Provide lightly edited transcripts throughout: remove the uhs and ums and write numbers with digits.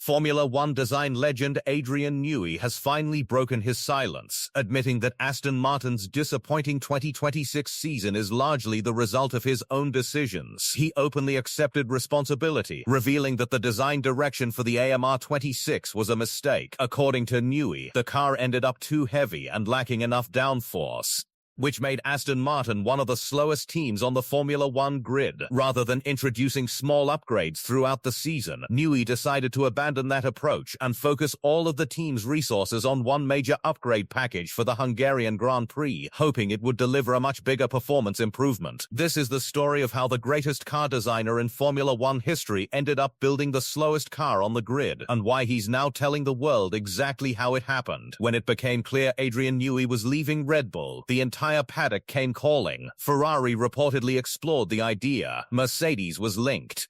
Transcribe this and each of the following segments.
Formula One design legend Adrian Newey has finally broken his silence, admitting that Aston Martin's disappointing 2026 season is largely the result of his own decisions. He openly accepted responsibility, revealing that the design direction for the AMR26 was a mistake. According to Newey, the car ended up too heavy and lacking enough downforce, which made Aston Martin one of the slowest teams on the Formula One grid. Rather than introducing small upgrades throughout the season, Newey decided to abandon that approach and focus all of the team's resources on one major upgrade package for the Hungarian Grand Prix, hoping it would deliver a much bigger performance improvement. This is the story of how the greatest car designer in Formula One history ended up building the slowest car on the grid, and why he's now telling the world exactly how it happened. When it became clear Adrian Newey was leaving Red Bull, the entire paddock came calling. Ferrari reportedly explored the idea. Mercedes was linked.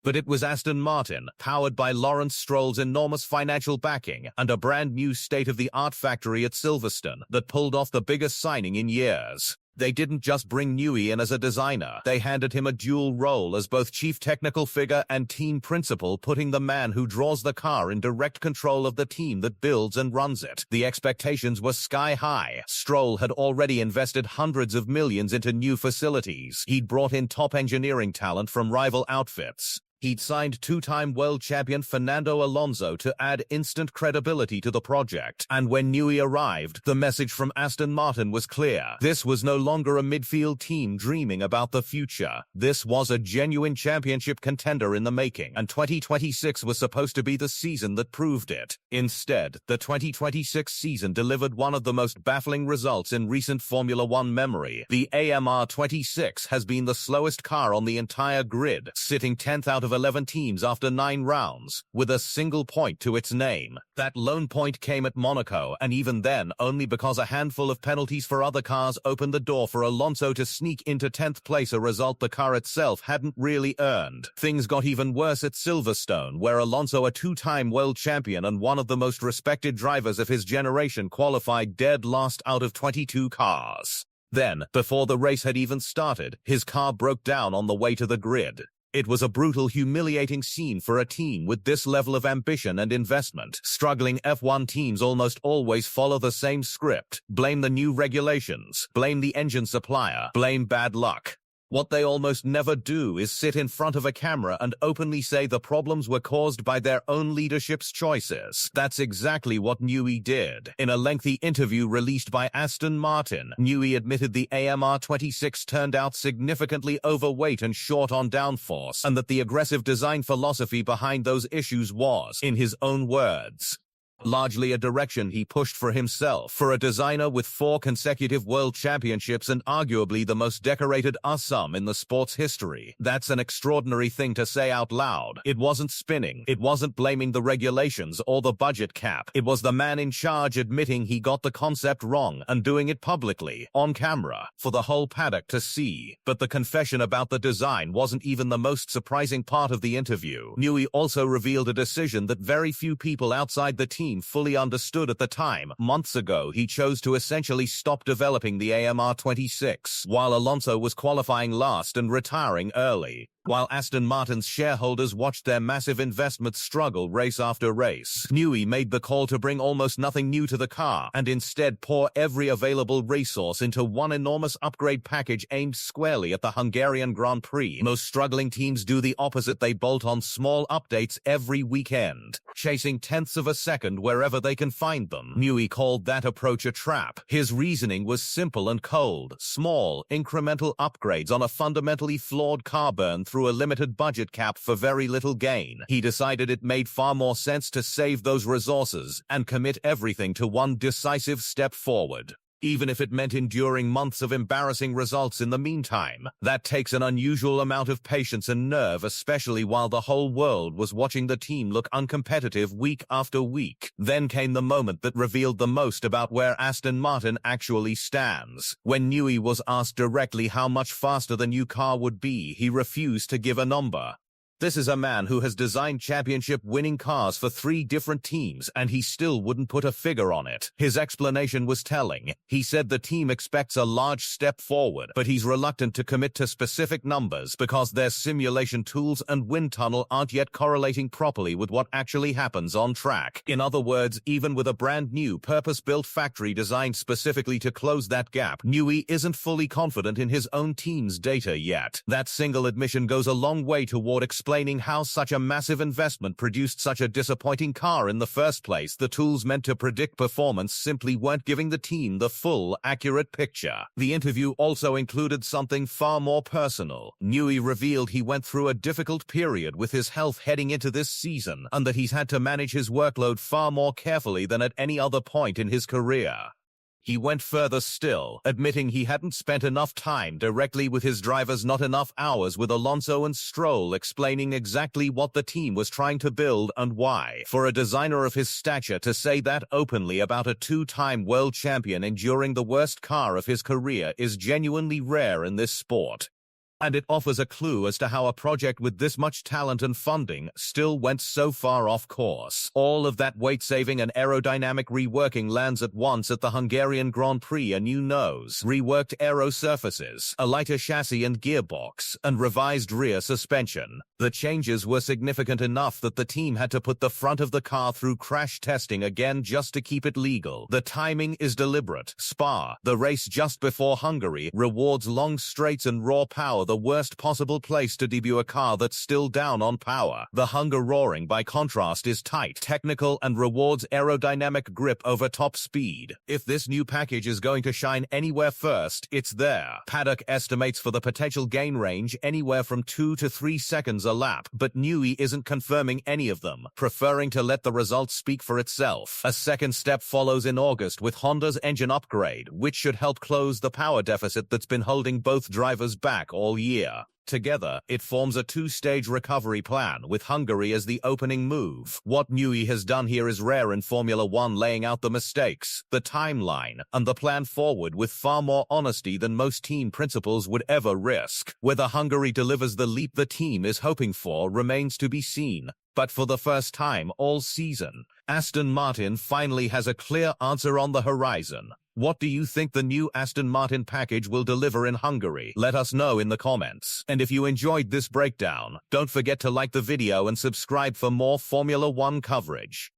But it was Aston Martin, powered by Lawrence Stroll's enormous financial backing and a brand new state-of-the-art factory at Silverstone, that pulled off the biggest signing in years. They didn't just bring Newey in as a designer, they handed him a dual role as both chief technical figure and team principal, putting the man who draws the car in direct control of the team that builds and runs it. The expectations were sky high. Stroll had already invested hundreds of millions into new facilities. He'd brought in top engineering talent from rival outfits. He'd signed two-time world champion Fernando Alonso to add instant credibility to the project. And when Newey arrived, the message from Aston Martin was clear. This was no longer a midfield team dreaming about the future. This was a genuine championship contender in the making, and 2026 was supposed to be the season that proved it. Instead, the 2026 season delivered one of the most baffling results in recent Formula One memory. The AMR26 has been the slowest car on the entire grid, sitting 10th out of 11 teams after 9 rounds, with a single point to its name. That lone point came at Monaco, and even then only because a handful of penalties for other cars opened the door for Alonso to sneak into 10th place, a result the car itself hadn't really earned. Things got even worse at Silverstone, where Alonso, a two-time world champion and one of the most respected drivers of his generation, qualified dead last out of 22 cars. Then, before the race had even started, his car broke down on the way to the grid. It was a brutal, humiliating scene for a team with this level of ambition and investment. Struggling F1 teams almost always follow the same script: blame the new regulations, blame the engine supplier, blame bad luck. What they almost never do is sit in front of a camera and openly say the problems were caused by their own leadership's choices. That's exactly what Newey did. In a lengthy interview released by Aston Martin, Newey admitted the AMR26 turned out significantly overweight and short on downforce, and that the aggressive design philosophy behind those issues was, in his own words, largely a direction he pushed for himself. For a designer with 4 consecutive world championships and arguably the most decorated ASM in the sport's history, that's an extraordinary thing to say out loud. It wasn't spinning. It wasn't blaming the regulations or the budget cap. It was the man in charge admitting he got the concept wrong and doing it publicly, on camera, for the whole paddock to see. But the confession about the design wasn't even the most surprising part of the interview. Newey also revealed a decision that very few people outside the team fully understood at the time. Months ago, he chose to essentially stop developing the AMR26, while Alonso was qualifying last and retiring early. While Aston Martin's shareholders watched their massive investments struggle race after race, Newey made the call to bring almost nothing new to the car, and instead pour every available resource into one enormous upgrade package aimed squarely at the Hungarian Grand Prix. Most struggling teams do the opposite. They bolt on small updates every weekend, chasing tenths of a second wherever they can find them. Newey called that approach a trap. His reasoning was simple and cold: small, incremental upgrades on a fundamentally flawed car burn through a limited budget cap for very little gain. He decided it made far more sense to save those resources and commit everything to one decisive step forward, even if it meant enduring months of embarrassing results in the meantime. That takes an unusual amount of patience and nerve, especially while the whole world was watching the team look uncompetitive week after week. Then came the moment that revealed the most about where Aston Martin actually stands. When Newey was asked directly how much faster the new car would be, he refused to give a number. This is a man who has designed championship-winning cars for 3 different teams, and he still wouldn't put a figure on it. His explanation was telling. He said the team expects a large step forward, but he's reluctant to commit to specific numbers because their simulation tools and wind tunnel aren't yet correlating properly with what actually happens on track. In other words, even with a brand new, purpose-built factory designed specifically to close that gap, Newey isn't fully confident in his own team's data yet. That single admission goes a long way toward explaining how such a massive investment produced such a disappointing car in the first place. The tools meant to predict performance simply weren't giving the team the full, accurate picture. The interview also included something far more personal. Newey revealed he went through a difficult period with his health heading into this season, and that he's had to manage his workload far more carefully than at any other point in his career. He went further still, admitting he hadn't spent enough time directly with his drivers, not enough hours with Alonso and Stroll, explaining exactly what the team was trying to build and why. For a designer of his stature to say that openly about a 2-time world champion enduring the worst car of his career is genuinely rare in this sport. And it offers a clue as to how a project with this much talent and funding still went so far off course. All of that weight-saving and aerodynamic reworking lands at once at the Hungarian Grand Prix: a new nose, reworked aero surfaces, a lighter chassis and gearbox, and revised rear suspension. The changes were significant enough that the team had to put the front of the car through crash testing again just to keep it legal. The timing is deliberate. Spa, the race just before Hungary, rewards long straights and raw power, the worst possible place to debut a car that's still down on power. The Hungaroring, by contrast, is tight, technical, and rewards aerodynamic grip over top speed. If this new package is going to shine anywhere first, it's there. Paddock estimates for the potential gain range anywhere from 2 to 3 seconds a lap, but Newey isn't confirming any of them, preferring to let the results speak for itself. A second step follows in August with Honda's engine upgrade, which should help close the power deficit that's been holding both drivers back all year. Together, it forms a 2-stage recovery plan, with Hungary as the opening move. What Newey has done here is rare in Formula One, laying out the mistakes, the timeline, and the plan forward with far more honesty than most team principals would ever risk. Whether Hungary delivers the leap the team is hoping for remains to be seen. But for the first time all season, Aston Martin finally has a clear answer on the horizon. What do you think the new Aston Martin package will deliver in Hungary? Let us know in the comments. And if you enjoyed this breakdown, don't forget to like the video and subscribe for more Formula One coverage.